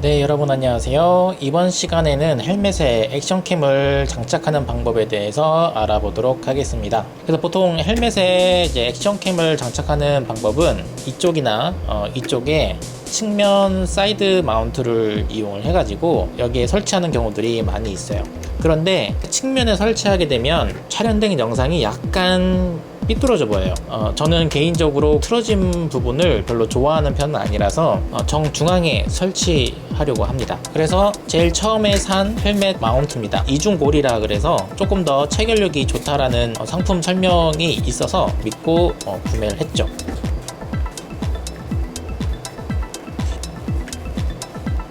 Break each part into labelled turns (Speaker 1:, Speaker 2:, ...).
Speaker 1: 네, 여러분 안녕하세요. 이번 시간에는 헬멧에 액션캠을 장착하는 방법에 대해서 알아보도록 하겠습니다. 그래서 보통 헬멧에 이제 액션캠을 장착하는 방법은 이쪽이나 이쪽에 측면 사이드 마운트를 이용을 해가지고 여기에 설치하는 경우들이 많이 있어요. 그런데 측면에 설치하게 되면 촬영된 영상이 약간 삐뚤어져 보여요. 저는 개인적으로 틀어진 부분을 별로 좋아하는 편은 아니라서 정중앙에 설치하려고 합니다. 그래서 제일 처음에 산 헬멧 마운트입니다. 이중고리라 그래서 조금 더 체결력이 좋다라는 상품 설명이 있어서 믿고 구매를 했죠.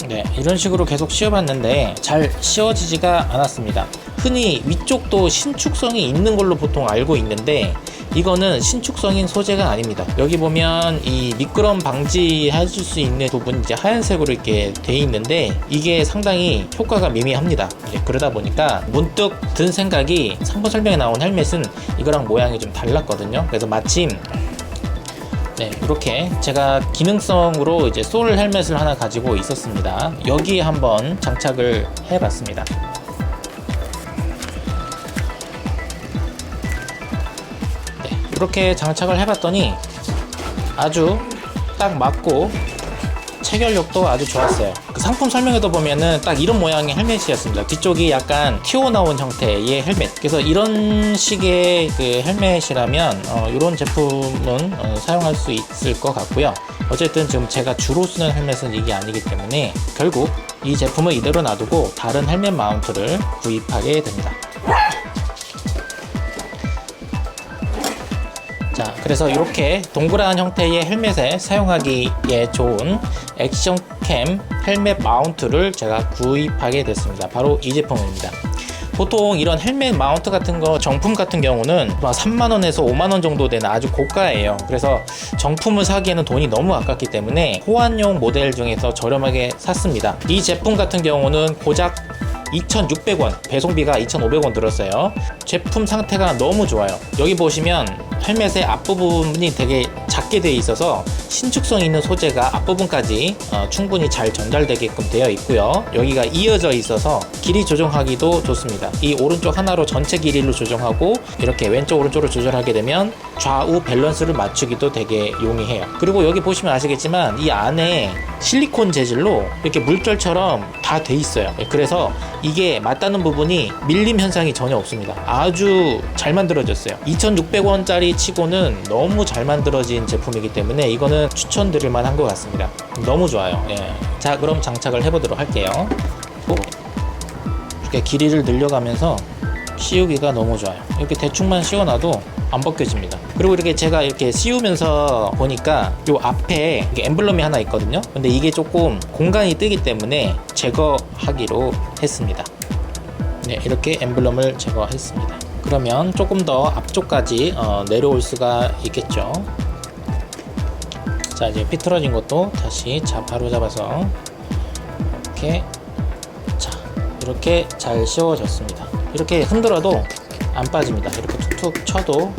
Speaker 1: 네, 이런 식으로 계속 씌워봤는데 잘 씌워지지가 않았습니다. 흔히 위쪽도 신축성이 있는 걸로 보통 알고 있는데 이거는 신축성인 소재가 아닙니다. 여기 보면 이 미끄럼 방지해 줄 수 있는 부분이 이제 하얀색으로 이렇게 돼 있는데 이게 상당히 효과가 미미합니다. 그러다 보니까 문득 든 생각이 상품 설명에 나온 헬멧은 이거랑 모양이 좀 달랐거든요. 그래서 마침 이렇게 제가 기능성으로 이제 솔 헬멧을 하나 가지고 있었습니다. 여기에 한번 장착을 해봤습니다. 이렇게 장착을 해봤더니 아주 딱 맞고 체결력도 아주 좋았어요. 그 상품 설명에도 보면은 딱 이런 모양의 헬멧이었습니다. 뒤쪽이 약간 튀어나온 형태의 헬멧. 그래서 이런 식의 그 헬멧이라면 이런 제품은 사용할 수 있을 것 같고요. 어쨌든 지금 제가 주로 쓰는 헬멧은 이게 아니기 때문에 결국 이 제품을 이대로 놔두고 다른 헬멧 마운트를 구입하게 됩니다. 자, 그래서 이렇게 동그란 형태의 헬멧에 사용하기에 좋은 액션캠 헬멧 마운트를 제가 구입하게 됐습니다. 바로 이 제품입니다. 보통 이런 헬멧 마운트 같은 거 정품 같은 경우는 3만원에서 5만원 정도 되는 아주 고가예요. 그래서 정품을 사기에는 돈이 너무 아깝기 때문에 호환용 모델 중에서 저렴하게 샀습니다. 이 제품 같은 경우는 고작 2,600원, 배송비가 2,500원 들었어요. 제품 상태가 너무 좋아요. 여기 보시면 헬멧의 앞부분이 되게 작게 되어 있어서 신축성 있는 소재가 앞부분까지 충분히 잘 전달되게끔 되어 있고요. 여기가 이어져 있어서 길이 조정하기도 좋습니다. 이 오른쪽 하나로 전체 길이를 조정하고 이렇게 왼쪽 오른쪽으로 조절하게 되면 좌우 밸런스를 맞추기도 되게 용이해요. 그리고 여기 보시면 아시겠지만 이 안에 실리콘 재질로 이렇게 물결처럼 다 돼 있어요. 그래서 이게 맞닿는 부분이 밀림 현상이 전혀 없습니다. 아주 잘 만들어졌어요. 2,600원짜리 치고는 너무 잘 만들어진 제품이기 때문에 이거는 추천드릴 만한 것 같습니다. 너무 좋아요. 자, 그럼 장착을 해보도록 할게요. 이렇게 길이를 늘려가면서 씌우기가 너무 좋아요. 이렇게 대충만 씌워놔도 안 벗겨집니다. 그리고 이렇게 제가 이렇게 씌우면서 보니까 요 앞에 엠블럼이 하나 있거든요. 근데 이게 조금 공간이 뜨기 때문에 제거하기로 했습니다. 네, 이렇게 엠블럼을 제거했습니다. 그러면 조금 더 앞쪽까지 내려올 수가 있겠죠. 자, 이제 삐뚤어진 것도 다시 바로 잡아서 이렇게 잘 씌워졌습니다. 이렇게 흔들어도 안 빠집니다. 이렇게 툭툭 쳐도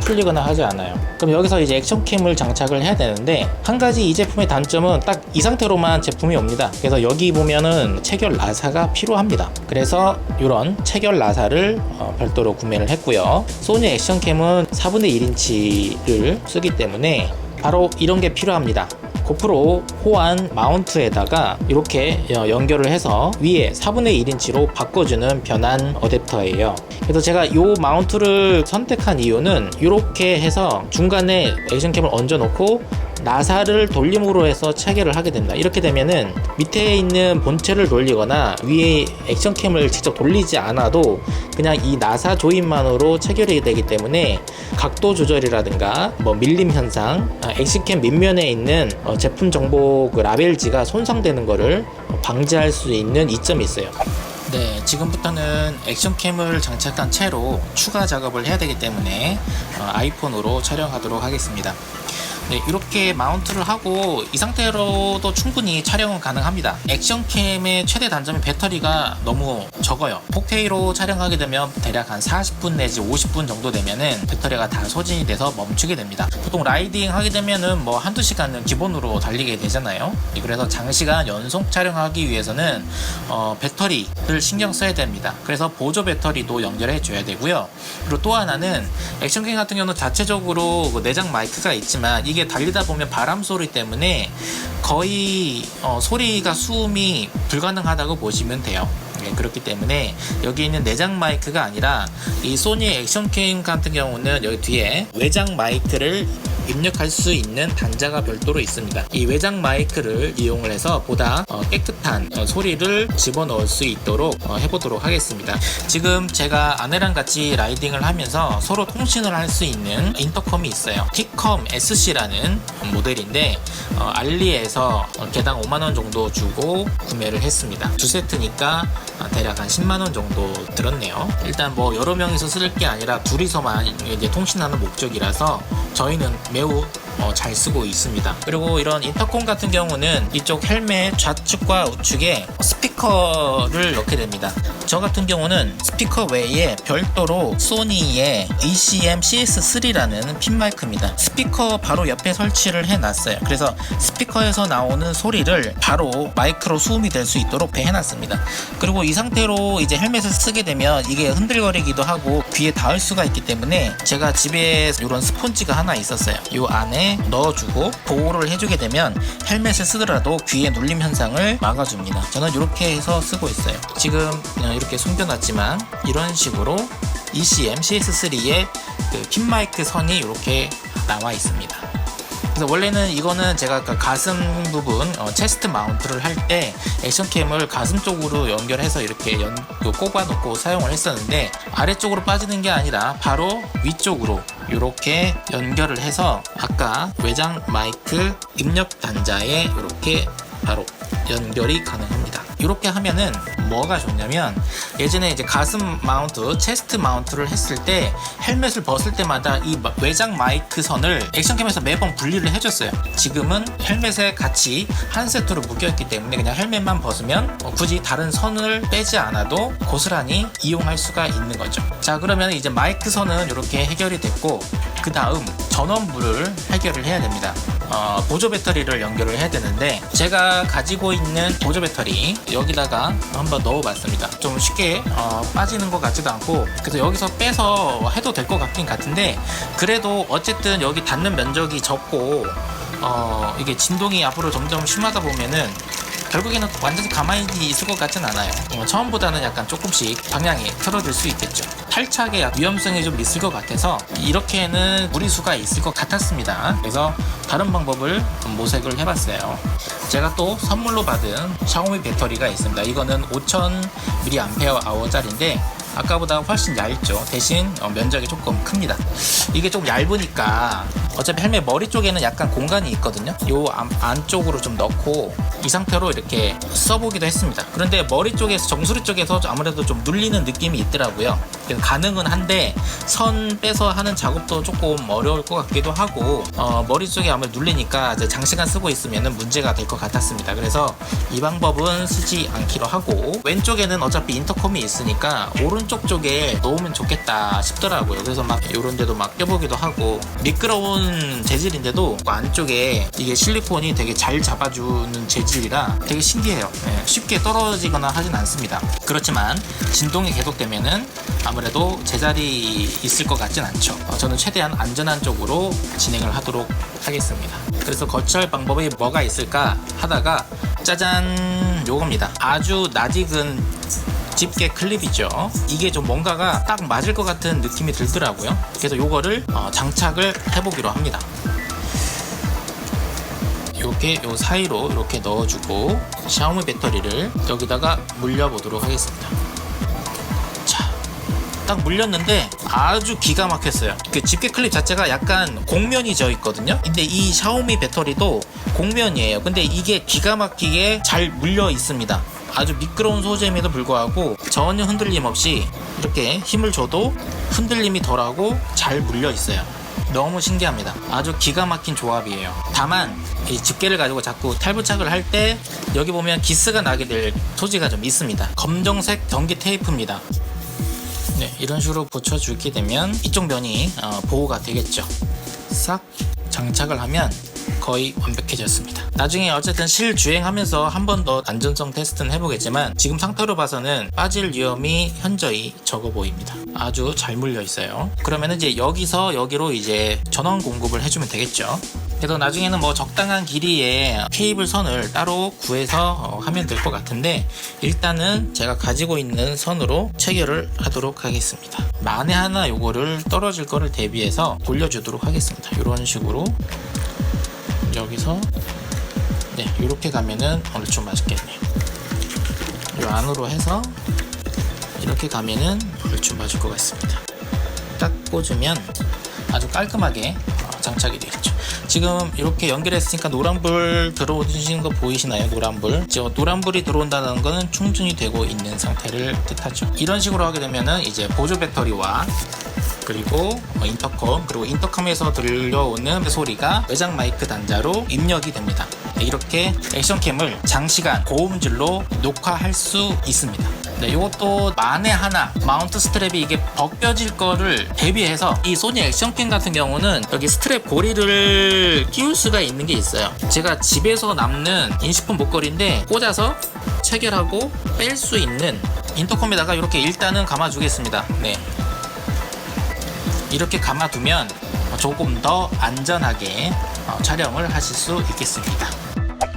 Speaker 1: 풀리거나 하지 않아요. 그럼 여기서 이제 액션캠을 장착을 해야 되는데 한 가지 이 제품의 단점은 딱 이 상태로만 제품이 옵니다. 그래서 여기 보면은 체결 나사가 필요합니다. 그래서 이런 체결 나사를 별도로 구매를 했고요. 소니 액션캠은 4분의 1인치를 쓰기 때문에 바로 이런 게 필요합니다. 고프로 호환 마운트에다가 이렇게 연결을 해서 위에 4분의 1인치로 바꿔주는 변환 어댑터예요. 그래서 제가 이 마운트를 선택한 이유는 이렇게 해서 중간에 액션캠을 얹어 놓고 나사를 돌림으로 해서 체결을 하게 된다. 이렇게 되면은 밑에 있는 본체를 돌리거나 위에 액션캠을 직접 돌리지 않아도 그냥 이 나사 조임만으로 체결이 되기 때문에 각도 조절이라든가 밀림 현상, 액션캠 밑면에 있는 제품 정보 라벨지가 손상되는 거를 방지할 수 있는 이점이 있어요. 네, 지금부터는 액션캠을 장착한 채로 추가 작업을 해야 되기 때문에 아이폰으로 촬영하도록 하겠습니다. 네, 이렇게 마운트를 하고 이 상태로도 충분히 촬영은 가능합니다. 액션캠의 최대 단점이 배터리가 너무 적어요. 4K로 촬영하게 되면 대략 한 40분 내지 50분 정도 되면은 배터리가 다 소진이 돼서 멈추게 됩니다. 보통 라이딩 하게 되면은 뭐 한두 시간은 기본으로 달리게 되잖아요. 그래서 장시간 연속 촬영하기 위해서는 배터리를 신경 써야 됩니다. 그래서 보조 배터리도 연결해 줘야 되고요. 그리고 또 하나는 액션캠 같은 경우는 자체적으로 내장 마이크가 있지만 이게 달리다 보면 바람 소리 때문에 거의 소리가 수음이 불가능하다고 보시면 돼요. 그렇기 때문에 여기 있는 내장 마이크가 아니라 이 소니 액션캠 같은 경우는 여기 뒤에 외장 마이크를 입력할 수 있는 단자가 별도로 있습니다. 이 외장 마이크를 이용을 해서 보다 깨끗한 소리를 집어넣을 수 있도록 해보도록 하겠습니다. 지금 제가 아내랑 같이 라이딩을 하면서 서로 통신을 할 수 있는 인터컴이 있어요. Tcom SC라는 모델인데 알리에서 개당 5만원 정도 주고 구매를 했습니다. 두 세트니까 대략 한 10만원 정도 들었네요. 일단 뭐 여러 명이서 쓸 게 아니라 둘이서만 이제 통신하는 목적이라서 저희는 매우 잘 쓰고 있습니다. 그리고 이런 인터콤 같은 경우는 이쪽 헬멧 좌측과 우측에 스피커를 넣게 됩니다. 저 같은 경우는 스피커 외에 별도로 소니의 ECM CS3라는 핀 마이크입니다. 스피커 바로 옆에 설치를 해놨어요. 그래서 스피커에서 나오는 소리를 바로 마이크로 수음이 될 수 있도록 배해놨습니다. 그리고 이 상태로 이제 헬멧을 쓰게 되면 이게 흔들거리기도 하고 귀에 닿을 수가 있기 때문에 제가 집에 이런 스폰지가 하나 있었어요. 이 안에 넣어주고 보호를 해주게 되면 헬멧을 쓰더라도 귀에 눌림 현상을 막아줍니다. 저는 이렇게 해서 쓰고 있어요. 지금 이렇게 숨겨놨지만 이런 식으로 ECM CS3의 그 핀 마이크 선이 이렇게 나와 있습니다. 그래서 원래는 이거는 제가 가슴 부분 체스트 마운트를 할 때 액션캠을 가슴 쪽으로 연결해서 이렇게 꼽아 놓고 사용을 했었는데 아래쪽으로 빠지는 게 아니라 바로 위쪽으로 이렇게 연결을 해서 아까 외장 마이크 입력 단자에 이렇게 바로 연결이 가능합니다. 이렇게 하면은 뭐가 좋냐면 예전에 이제 가슴 마운트, 체스트 마운트를 했을 때 헬멧을 벗을 때마다 이 외장 마이크 선을 액션캠에서 매번 분리를 해줬어요. 지금은 헬멧에 같이 한 세트로 묶여있기 때문에 그냥 헬멧만 벗으면 굳이 다른 선을 빼지 않아도 고스란히 이용할 수가 있는 거죠. 자, 그러면 이제 마이크 선은 이렇게 해결이 됐고 그 다음 전원부를 해결을 해야 됩니다. 보조 배터리를 연결을 해야 되는데 제가 가지고 있는 보조 배터리 여기다가 한번 넣어봤습니다. 좀 쉽게 빠지는 것 같지도 않고 그래서 여기서 빼서 해도 될 것 같긴 같은데 그래도 어쨌든 여기 닿는 면적이 적고 이게 진동이 앞으로 점점 심하다 보면은 결국에는 완전히 가만히 있을 것 같진 않아요. 처음보다는 약간 조금씩 방향이 틀어질 수 있겠죠. 탈착의 위험성이 좀 있을 것 같아서 이렇게는 무리수가 있을 것 같았습니다. 그래서 다른 방법을 모색을 해봤어요. 제가 또 선물로 받은 샤오미 배터리가 있습니다. 이거는 5000mAh짜리인데 아까보다 훨씬 얇죠. 대신 면적이 조금 큽니다. 이게 좀 얇으니까 어차피 헬멧 머리 쪽에는 약간 공간이 있거든요. 요 안쪽으로 좀 넣고 이 상태로 이렇게 써보기도 했습니다. 그런데 머리 쪽에서 정수리 쪽에서 아무래도 좀 눌리는 느낌이 있더라고요. 그래서 가능은 한데 선 빼서 하는 작업도 조금 어려울 것 같기도 하고 머리 쪽에 아무래도 눌리니까 이제 장시간 쓰고 있으면 문제가 될 것 같았습니다. 그래서 이 방법은 쓰지 않기로 하고 왼쪽에는 어차피 인터컴이 있으니까 오른쪽 쪽에 놓으면 좋겠다 싶더라고요. 그래서 막 이런 데도 막 껴보기도 하고 미끄러운 재질인데도 안쪽에 이게 실리콘이 되게 잘 잡아주는 재질이라 되게 신기해요. 쉽게 떨어지거나 하진 않습니다. 그렇지만 진동이 계속되면은 아무래도 제자리 있을 것 같진 않죠. 저는 최대한 안전한 쪽으로 진행을 하도록 하겠습니다. 그래서 거치할 방법이 뭐가 있을까 하다가 짜잔 요겁니다. 아주 낯익은 집게 클립이죠. 이게 좀 뭔가가 딱 맞을 것 같은 느낌이 들더라고요. 그래서 요거를 장착을 해보기로 합니다. 이렇게 요 사이로 이렇게 넣어주고 샤오미 배터리를 여기다가 물려보도록 하겠습니다. 자, 딱 물렸는데 아주 기가 막혔어요. 그 집게 클립 자체가 약간 곡면이 져 있거든요. 근데 이 샤오미 배터리도 곡면이에요. 근데 이게 기가 막히게 잘 물려 있습니다. 아주 미끄러운 소재임에도 불구하고 전혀 흔들림 없이 이렇게 힘을 줘도 흔들림이 덜하고 잘 물려 있어요. 너무 신기합니다. 아주 기가 막힌 조합이에요. 다만 이 집게를 가지고 자꾸 탈부착을 할 때 여기 보면 기스가 나게 될 소지가 좀 있습니다. 검정색 전기 테이프입니다. 네, 이런 식으로 붙여주게 되면 이쪽 면이 보호가 되겠죠. 싹 장착을 하면 거의 완벽해졌습니다. 나중에 어쨌든 실주행하면서 한 번 더 안전성 테스트는 해보겠지만 지금 상태로 봐서는 빠질 위험이 현저히 적어 보입니다. 아주 잘 물려 있어요. 그러면 이제 여기서 여기로 이제 전원 공급을 해주면 되겠죠. 그래서 나중에는 뭐 적당한 길이의 케이블 선을 따로 구해서 하면 될 것 같은데 일단은 제가 가지고 있는 선으로 체결을 하도록 하겠습니다. 만에 하나 요거를 떨어질 거를 대비해서 돌려주도록 하겠습니다. 이런 식으로 여기서 네 이렇게 가면은 얼추 맞겠네요. 이 안으로 해서 이렇게 가면은 얼추 맞을 것 같습니다. 딱 꽂으면 아주 깔끔하게 장착이 되겠죠. 지금 이렇게 연결했으니까 노란불 들어오시는 거 보이시나요? 노란불. 노란불이 들어온다는 거는 충전이 되고 있는 상태를 뜻하죠. 이런 식으로 하게 되면은 이제 보조 배터리와 그리고 인터컴, 그리고 인터컴에서 들려오는 소리가 외장 마이크 단자로 입력이 됩니다. 이렇게 액션캠을 장시간 고음질로 녹화할 수 있습니다. 네, 이것도 만에 하나 마운트 스트랩이 이게 벗겨질 거를 대비해서 이 소니 액션캠 같은 경우는 여기 스트랩 고리를 끼울 수가 있는 게 있어요. 제가 집에서 남는 인식품 목걸이인데 꽂아서 체결하고 뺄 수 있는 인터컴에다가 이렇게 일단은 감아주겠습니다. 네. 이렇게 감아두면 조금 더 안전하게 촬영을 하실 수 있겠습니다.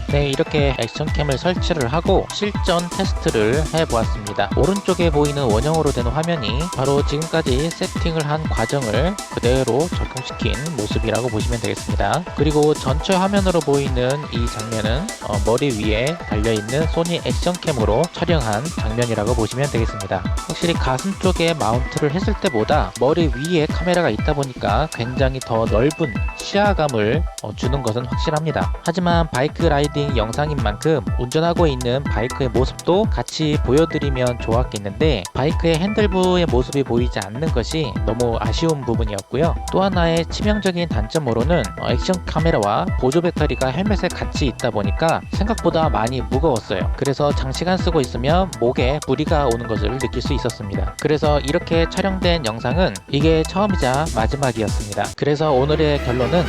Speaker 1: 네, 이렇게 액션캠을 설치를 하고 실전 테스트를 해보았습니다. 오른쪽에 보이는 원형으로 된 화면이 바로 지금까지 세팅을 한 과정을 그대로 적용시킨 모습이라고 보시면 되겠습니다. 그리고 전체 화면으로 보이는 이 장면은 머리 위에 달려있는 소니 액션캠으로 촬영한 장면이라고 보시면 되겠습니다. 확실히 가슴 쪽에 마운트를 했을 때보다 머리 위에 카메라가 있다 보니까 굉장히 더 넓은 시야감을 주는 것은 확실합니다. 하지만 바이크 라이딩 영상인 만큼 운전하고 있는 바이크의 모습도 같이 보여드리면 좋았겠는데 바이크의 핸들부의 모습이 보이지 않는 것이 너무 아쉬운 부분이었고요. 또 하나의 치명적인 단점으로는 액션 카메라와 보조 배터리가 헬멧에 같이 있다 보니까 생각보다 많이 무거웠어요. 그래서 장시간 쓰고 있으면 목에 무리가 오는 것을 느낄 수 있었습니다. 그래서 이렇게 촬영된 영상은 이게 처음이자 마지막이었습니다. 그래서 오늘의 결론은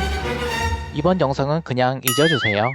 Speaker 1: 이번 영상은 그냥 잊어주세요.